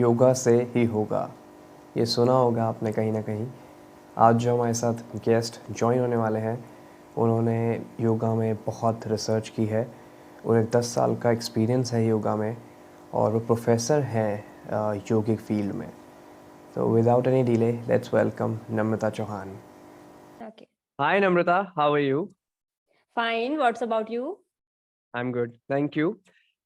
योगा से ही होगा, ये सुना होगा आपने कहीं ना कहीं। आज जो हमारे साथ गेस्ट ज्वाइन होने वाले हैं, उन्होंने योगा में बहुत रिसर्च की है। उन्हें 10 साल का एक्सपीरियंस है योगा में और वो प्रोफेसर हैं योगिक फील्ड में। तो without any delay let's welcome Namrata Chauhan. Okay. Hi Namrata, how are you? Fine. What's about you? I am good, thank you.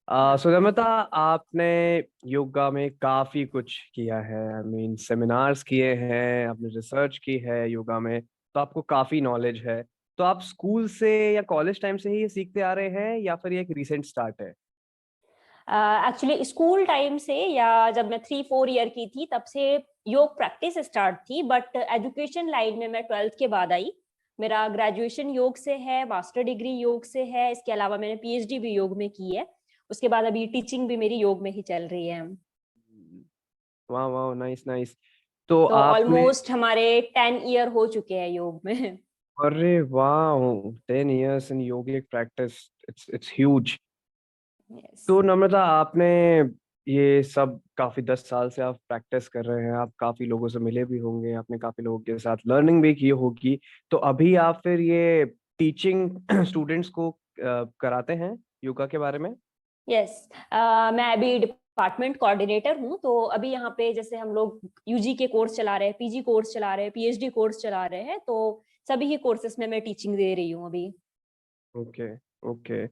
हाँ. सो नम्रता, आपने योगा में काफी कुछ किया है। आई मीन सेमिनार्स किए हैं, आपने रिसर्च की है योगा में, तो आपको काफी नॉलेज है। तो आप स्कूल से या कॉलेज टाइम से ही ये सीखते आ रहे हैं या फिर ये एक रिसेंट स्टार्ट है? एक्चुअली स्कूल टाइम से या जब मैं 3-4 ईयर की थी तब से योग प्रैक्टिस स्टार्ट थी, बट एजुकेशन लाइन में मैं 12th के बाद आई। मेरा ग्रेजुएशन योग से है, मास्टर डिग्री योग से है, इसके अलावा मैंने पीएचडी भी योग में की है। उसके बाद अभी टीचिंग भी मेरी योग में ही चल रही है। वाह वाह, नाइस नाइस। तो तो आपने, ऑलमोस्ट हमारे 10 ईयर हो चुके हैं योग में। अरे वाह, 10 years in yogic practice, it's huge. Yes. तो नम्रता, आपने ये सब काफी 10 साल से आप प्रैक्टिस कर रहे हैं, आप काफी लोगों से मिले भी होंगे, आपने काफी लोगों के साथ लर्निंग भी की होगी। तो अभी आप फिर ये टीचिंग स्टूडेंट्स को कराते हैं योगा के बारे में? यस। मैं अभी डिपार्टमेंट कोऑर्डिनेटर हूँ, तो अभी यहाँ पे जैसे हम लोग यूजी के कोर्स चला रहे हैं, पीजी कोर्स चला रहे हैं, पीएचडी कोर्स चला रहे हैं, तो सभी ही कोर्सेज में मैं टीचिंग दे रही हूँ अभी। Okay okay.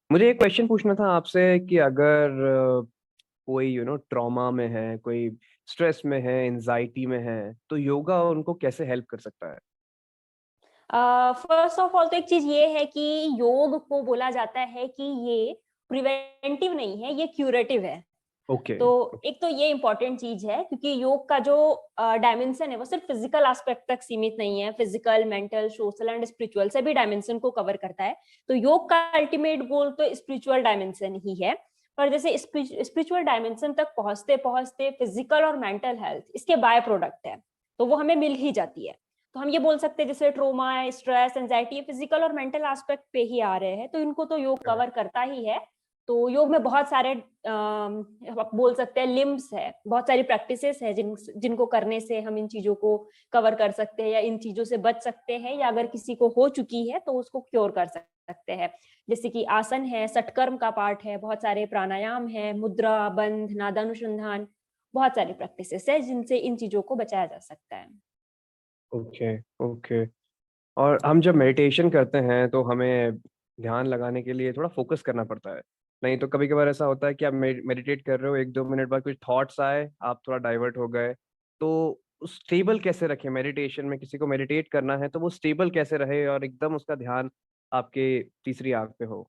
मुझे एक क्वेश्चन पूछना था आपसे कि अगर कोई ट्रॉमा में है, कोई स्ट्रेस में है, एंजाइटी में है, तो योगा उनको कैसे हेल्प कर सकता है? फर्स्ट ऑफ ऑल तो एक चीज ये है कि योग को बोला जाता है कि ये प्रिवेंटिव नहीं है, ये क्यूरेटिव है। ओके। तो एक तो ये इंपॉर्टेंट चीज है, क्योंकि योग का जो डायमेंशन है वो सिर्फ फिजिकल एस्पेक्ट तक सीमित नहीं है, physical, mental, social and spiritual सभी डायमेंशन को कवर करता है। तो योग का अल्टीमेट गोल तो स्पिरिचुअल डायमेंशन ही है। पर जैसे स्पिरिचुअल डायमेंशन तक पहुंचते पहुंचते फिजिकल और मेंटल हेल्थ इसके बाय प्रोडक्ट है, तो वो हमें मिल ही जाती है। तो हम ये बोल सकते हैं जैसे ट्रोमा, स्ट्रेस, एंजाइटी फिजिकल और मेंटल एस्पेक्ट पे ही आ रहे हैं, तो इनको तो योग कवर करता ही है। तो योग में बहुत सारे आप बोल सकते हैं लिम्स है, बहुत सारी प्रैक्टिसेस है जिनको करने से हम इन चीजों को कवर कर सकते हैं या इन चीजों से बच सकते हैं, या अगर किसी को हो चुकी है तो उसको क्योर कर सकते हैं। जैसे कि आसन है, सटकर्म का पार्ट है, बहुत सारे प्राणायाम है, मुद्रा, बंध, नादानुसंधान, बहुत सारी प्रैक्टिसेस है जिनसे इन चीजों को बचाया जा सकता है। Okay okay. और हम जब मेडिटेशन करते हैं तो हमें ध्यान लगाने के लिए थोड़ा फोकस करना पड़ता है। नहीं तो कभी कभार ऐसा होता है कि आप मेडिटेट कर रहे हो, 1-2 मिनट बाद कुछ थॉट्स आए, आप थोड़ा डाइवर्ट हो गए। तो स्टेबल कैसे रखें मेडिटेशन में? किसी को मेडिटेट करना है तो वो स्टेबल कैसे रहे और एकदम उसका ध्यान आपके तीसरी आंख पे हो?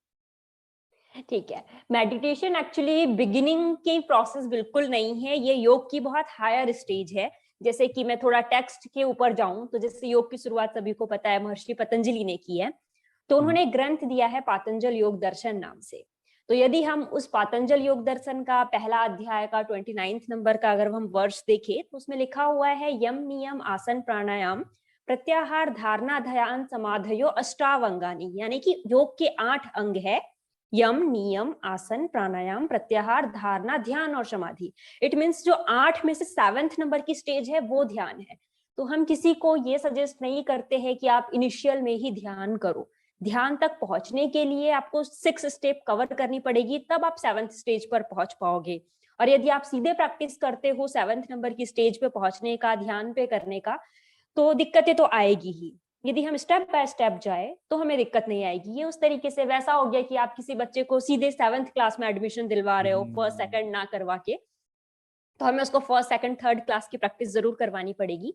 ठीक है। मेडिटेशन एक्चुअली बिगिनिंग की प्रोसेस बिल्कुल नहीं है, ये योग की बहुत हायर स्टेज है। जैसे कि मैं थोड़ा टेक्स्ट के ऊपर जाऊं तो जैसे योग की शुरुआत सभी को पता है महर्षि पतंजलि ने की है। तो हम्म। उन्होंने ग्रंथ दिया है पातंजल योग दर्शन नाम से। तो यदि हम उस पातंजल योग दर्शन का पहला अध्याय का 29 नंबर का अगर हम वर्ष देखें तो उसमें लिखा हुआ है यम नियम आसन प्राणायाम प्रत्याहार धारणा ध्यान समाधयो अष्टावंगानी, यानी कि योग के 8 अंग है। यम, नियम, आसन, प्राणायाम, प्रत्याहार, धारणा, ध्यान और समाधि। इट मीन्स जो 8 में से 7th नंबर की स्टेज है वो ध्यान है। तो हम किसी को ये सजेस्ट नहीं करते हैं कि आप इनिशियल में ही ध्यान करो। ध्यान तक पहुंचने के लिए आपको 6 स्टेप कवर करनी पड़ेगी, तब आप 7th स्टेज पर पहुंच पाओगे। और यदि आप सीधे प्रैक्टिस करते हो 7th नंबर की स्टेज पे पहुंचने का, ध्यान पे करने का, तो दिक्कतें तो आएगी ही। यदि हम स्टेप बाय स्टेप जाए तो हमें दिक्कत नहीं आएगी। ये उस तरीके से वैसा हो गया कि आप किसी बच्चे को सीधे 7th क्लास में एडमिशन दिलवा रहे हो फर्स्ट सेकंड ना करवा के, तो हमें उसको फर्स्ट सेकंड थर्ड क्लास की प्रैक्टिस जरूर करवानी पड़ेगी।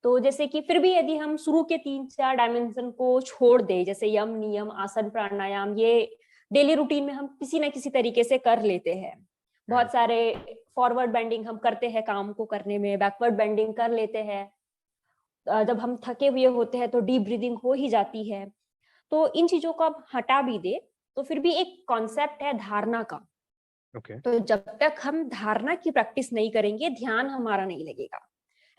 तो जैसे कि फिर भी यदि हम शुरू के 3-4 डायमेंशन को छोड़ दे, जैसे यम, नियम, आसन, प्राणायाम, ये डेली रूटीन में हम किसी ना किसी तरीके से कर लेते हैं। बहुत सारे फॉरवर्ड बेंडिंग हम करते हैं काम को करने में, बैकवर्ड बेंडिंग कर लेते हैं। जब हम थके हुए होते हैं तो डीप ब्रीदिंग हो ही जाती है। तो इन चीजों को आप हटा भी दे तो फिर भी एक कॉन्सेप्ट है धारणा का। ओके। तो जब तक हम धारणा की प्रैक्टिस नहीं करेंगे ध्यान हमारा नहीं लगेगा।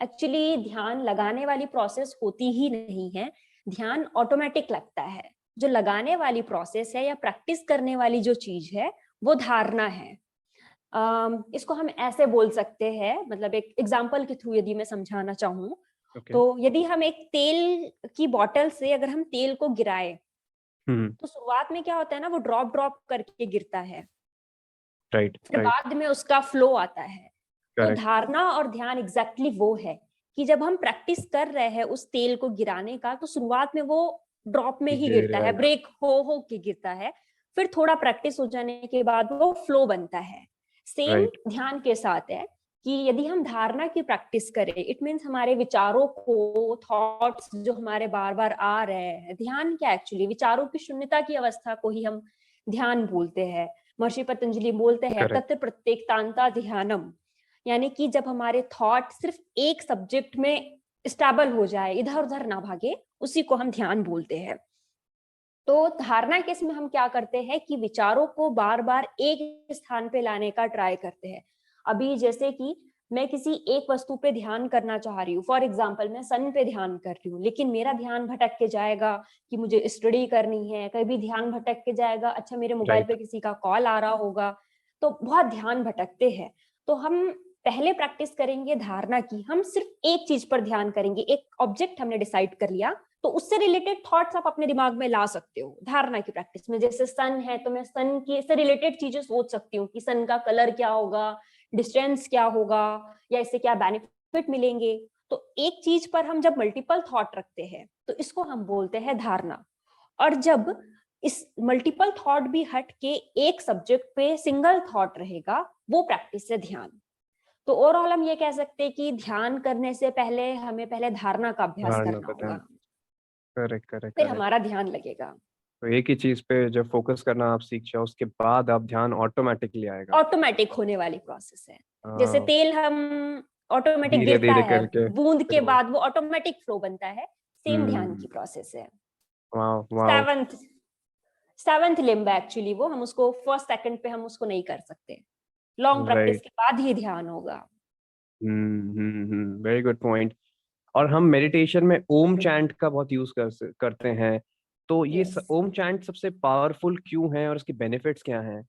एक्चुअली ध्यान लगाने वाली प्रोसेस होती ही नहीं है, ध्यान ऑटोमेटिक लगता है। जो लगाने वाली प्रोसेस है या प्रैक्टिस करने वाली जो चीज है वो धारणा है। इसको हम ऐसे बोल सकते हैं, मतलब एक एग्जांपल के थ्रू यदि मैं समझाना चाहूँ, ओके। तो यदि हम एक तेल की बॉटल से अगर हम तेल को गिराए, तो शुरुआत में क्या होता है ना, वो ड्रॉप ड्रॉप करके गिरता है, राइट फिर राइट। बाद में उसका फ्लो आता है। तो करेक्ट। धारणा और ध्यान एग्जैक्टली वो है कि जब हम प्रैक्टिस कर रहे हैं उस तेल को गिराने का, तो शुरुआत में वो ड्रॉप में ही गिरता है, गिरेगा। ब्रेक हो के गिरता है, फिर थोड़ा प्रैक्टिस हो जाने के बाद वो फ्लो बनता है। Same right. ध्यान के साथ है कि यदि हम धारणा की प्रैक्टिस करें, इट मीन्स हमारे विचारों को, थॉट्स जो हमारे बार बार आ रहे हैं, ध्यान क्या एक्चुअली विचारों की शून्यता की अवस्था को ही हम ध्यान बोलते हैं। महर्षि पतंजलि बोलते हैं करेक्ट। तत्र प्रत्येकतांता ध्यानम, यानी कि जब हमारे थॉट सिर्फ एक सब्जेक्ट में स्टेबल हो जाए, इधर उधर ना भागे, उसी को हम ध्यान बोलते हैं। तो धारणा केस में हम क्या करते हैं कि विचारों को बार बार एक स्थान पे लाने का ट्राई करते हैं। अभी जैसे कि मैं किसी एक वस्तु पे ध्यान करना चाह रही हूँ, फॉर एग्जाम्पल मैं सन पे ध्यान कर रही हूँ, लेकिन मेरा ध्यान भटक के जाएगा कि मुझे स्टडी करनी है, कभी ध्यान भटक के जाएगा अच्छा मेरे मोबाइल पे राइट। किसी का कॉल आ रहा होगा, तो बहुत ध्यान भटकते हैं। तो हम पहले प्रैक्टिस करेंगे धारणा की, हम सिर्फ एक चीज पर ध्यान करेंगे, एक ऑब्जेक्ट हमने डिसाइड कर लिया, तो उससे रिलेटेड थॉट्स आप अपने दिमाग में ला सकते हो धारणा की प्रैक्टिस में। जैसे सन है तो मैं सन की से रिलेटेड चीजें सोच सकती हूँ कि सन का कलर क्या होगा, डिस्टेंस क्या होगा, या इससे क्या बेनिफिट मिलेंगे। तो एक चीज पर हम जब मल्टीपल थॉट रखते हैं तो इसको हम बोलते हैं धारणा। और जब इस मल्टीपल थॉट भी हट के एक सब्जेक्ट पे सिंगल थॉट रहेगा, वो प्रैक्टिस है ध्यान। तो ओवरऑल हम ये कह सकते हैं कि ध्यान करने से पहले हमें पहले धारणा का अभ्यास धारणा करना का ध्यान। होगा, करेक्ट करेक्ट फिर करेक्ट। हमारा ध्यान लगेगा। तो एक ही चीज पे जब फोकस करना आप सीख जाओ, उसके बाद आप ध्यान ऑटोमेटिकली आएगा। ऑटोमेटिक होने वाली प्रोसेस है। जैसे हाँ, तेल हम ऑटोमेटिक धीरे गिरता धीरे है, करके बूंद के फिर वो। बाद वो ऑटोमेटिक फ्लो बनता है, सेम ध्यान हम्म। की प्रोसेस है। वाह वाह। सेवंथ सेवंथ लिम्ब एक्चुअली वो, हम उसको फर्स्ट सेकंड पे हम उसको नहीं कर सकते, लॉन्ग प्रैक्टिस राइट। के बाद ही ध्यान होगा। Very good point. और हम मेडिटेशन में ओम चैंट का बहुत यूज करते हैं। तो ये यस, ओम चैंट सबसे पावरफुल क्यों है और उसके बेनिफिट्स क्या हैं?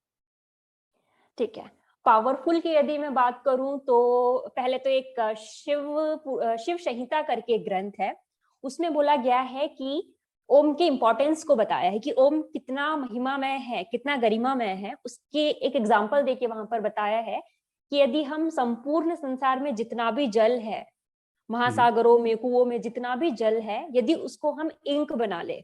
ठीक है। पावरफुल की यदि मैं बात करूं तो पहले तो एक शिव संहिता करके एक ग्रंथ है, उसमें बोला गया है कि ओम के इंपॉर्टेंस को बताया है कि ओम कितना महिमामय है, कितना गरिमामय है। उसके एक एग्जाम्पल देके वहां पर बताया है कि यदि हम संपूर्ण संसार में जितना भी जल है, हम्म। महासागरों में, कुओं में जितना भी जल है, यदि उसको हम इंक बना ले,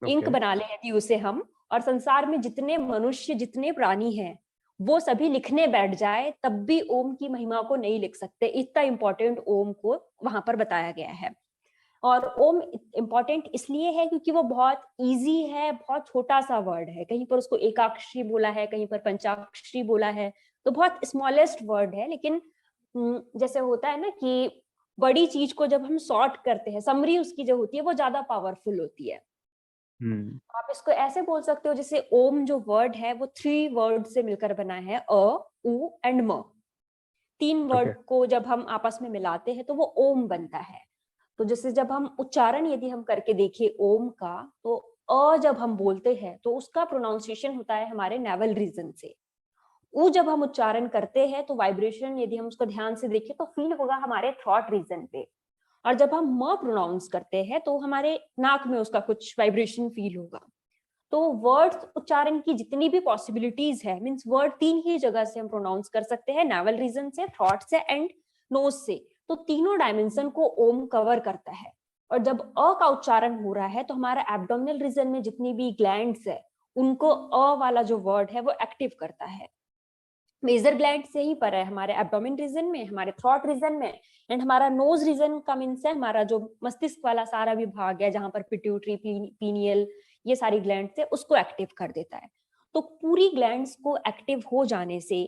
इंक ओके। बना ले यदि उसे हम, और संसार में जितने मनुष्य, जितने प्राणी हैं, वो सभी लिखने बैठ जाए, तब भी ओम की महिमा को नहीं लिख सकते। इतना इंपॉर्टेंट ओम को वहां पर बताया गया है। और ओम इंपॉर्टेंट इसलिए है क्योंकि वो बहुत इजी है, बहुत छोटा सा वर्ड है, कहीं पर उसको एकाक्षरी बोला है, कहीं पर पंचाक्षरी बोला है, तो बहुत स्मॉलेस्ट वर्ड है। लेकिन जैसे होता है ना कि बड़ी चीज को जब हम सॉर्ट करते हैं, समरी उसकी जो होती है वो ज्यादा पावरफुल होती है। हम्म। आप इसको ऐसे बोल सकते हो जैसे ओम जो वर्ड है वो 3 वर्ड से मिलकर बना है, अ, उ एंड म। 3 वर्ड ओके। को जब हम आपस में मिलाते हैं तो वो ओम बनता है। तो जैसे जब हम उच्चारण यदि हम करके देखें ओम का, तो अ जब हम बोलते हैं तो उसका प्रोनाउंसिएशन होता है हमारे नेवल रीजन से। उ जब हम उच्चारण करते हैं तो वाइब्रेशन यदि हम उसको ध्यान से देखें तो फील होगा हमारे थ्रॉट रीजन पे। और जब हम म प्रोनाउंस करते हैं तो हमारे नाक में उसका कुछ वाइब्रेशन फील होगा। तो वर्ड्स उच्चारण की जितनी भी पॉसिबिलिटीज है, मींस वर्ड 3 ही जगह से हम प्रोनाउंस कर सकते हैं, नेवल रीजन से, थ्रॉट से एंड नोज से। तो तीनों डायमेंशन को ओम कवर करता है। और जब अ का उच्चारण हो रहा है तो हमारा एब्डोमिनल रीजन में जितनी भी ग्लैंड्स है, उनको अ वाला जो वर्ड है वो एक्टिव करता है। मेजर ग्लैंड से ही पर है हमारे एब्डोमेन रीजन में, हमारे थ्रॉट रीजन में, एंड हमारा नोज रीजन का मीन्स है हमारा जो मस्तिष्क वाला सारा विभाग है, जहां पर पिट्यूटरी, पीनियल, ये सारी ग्लैंड से उसको एक्टिव कर देता है। तो पूरी ग्लैंड्स को एक्टिव हो जाने से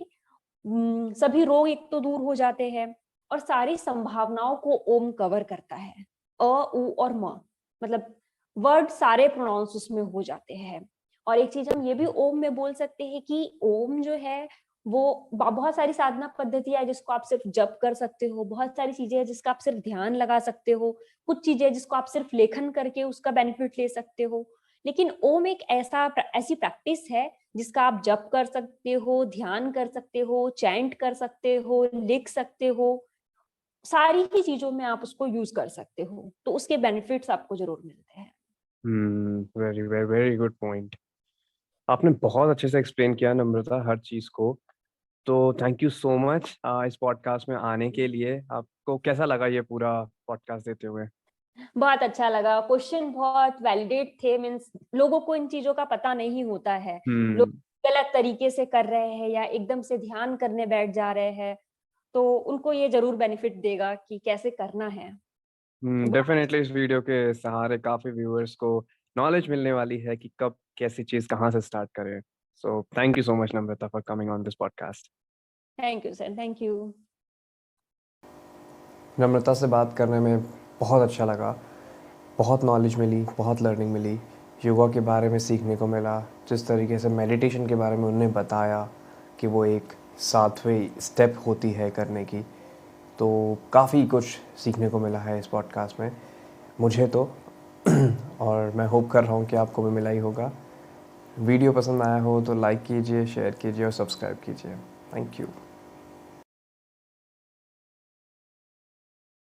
सभी रोग एक तो दूर हो जाते हैं, और सारी संभावनाओं को ओम कवर करता है। अ, उ और म, मतलब वर्ड सारे प्रोनाउंस उसमें हो जाते हैं। और एक चीज हम ये भी ओम में बोल सकते हैं कि ओम जो है वो बहुत सारी साधना पद्धतियां है जिसको आप सिर्फ जप कर सकते हो, बहुत सारी चीजें हैं जिसका आप सिर्फ ध्यान लगा सकते हो, कुछ चीजें हैं जिसको आप सिर्फ लेखन करके उसका बेनिफिट ले सकते हो। लेकिन ओम एक ऐसी प्रैक्टिस है जिसका आप जप कर सकते हो, ध्यान कर सकते हो, चैंट कर सकते हो, लिख सकते हो, सारी ही चीजों में आप उसको यूज कर सकते हो, तो उसके बेनिफिट्स आपको जरूर मिलते हैं। Very very very good point. आपने बहुत अच्छे से एक्सप्लेन किया नम्रता हर चीज को। तो थैंक यू सो मच इस पॉडकास्ट में आने के लिए। आपको कैसा लगा ये पूरा पॉडकास्ट देते हुए? बहुत अच्छा लगा, क्वेश्चन बहुत वैलिडेट थे, मीन्स लोगों को इन चीजों का पता नहीं होता है, लोग हम्म गलत तरीके से कर रहे हैं या एकदम से ध्यान करने बैठ जा रहे हैं, तो उनको ये जरूर बेनिफिट देगा कि कैसे करना है। तो बहुत डेफिनेटली इस वीडियो के सहारे काफी व्यूअर्स को नॉलेज मिलने वाली है कि कब कैसी चीज कहाँ से स्टार्ट करें। So thank you so much Namrata for coming on this podcast. Thank you sir, thank you. Namrata से बात करने में बहुत अच्छा लगा। बहुत नॉलेज मिली, बहुत लर्निंग मिली, योगा के बारे में सीखने को मिला। जिस तरीके से मेडिटेशन के बारे में उन्होंने बताया कि वो एक 7वें स्टेप होती है करने की, तो काफ़ी कुछ सीखने को मिला है इस पॉडकास्ट में मुझे तो। और मैं होप कर रहा हूँ कि आपको भी मिला ही होगा। वीडियो पसंद आया हो तो लाइक कीजिए, शेयर कीजिए और सब्सक्राइब कीजिए। Thank you.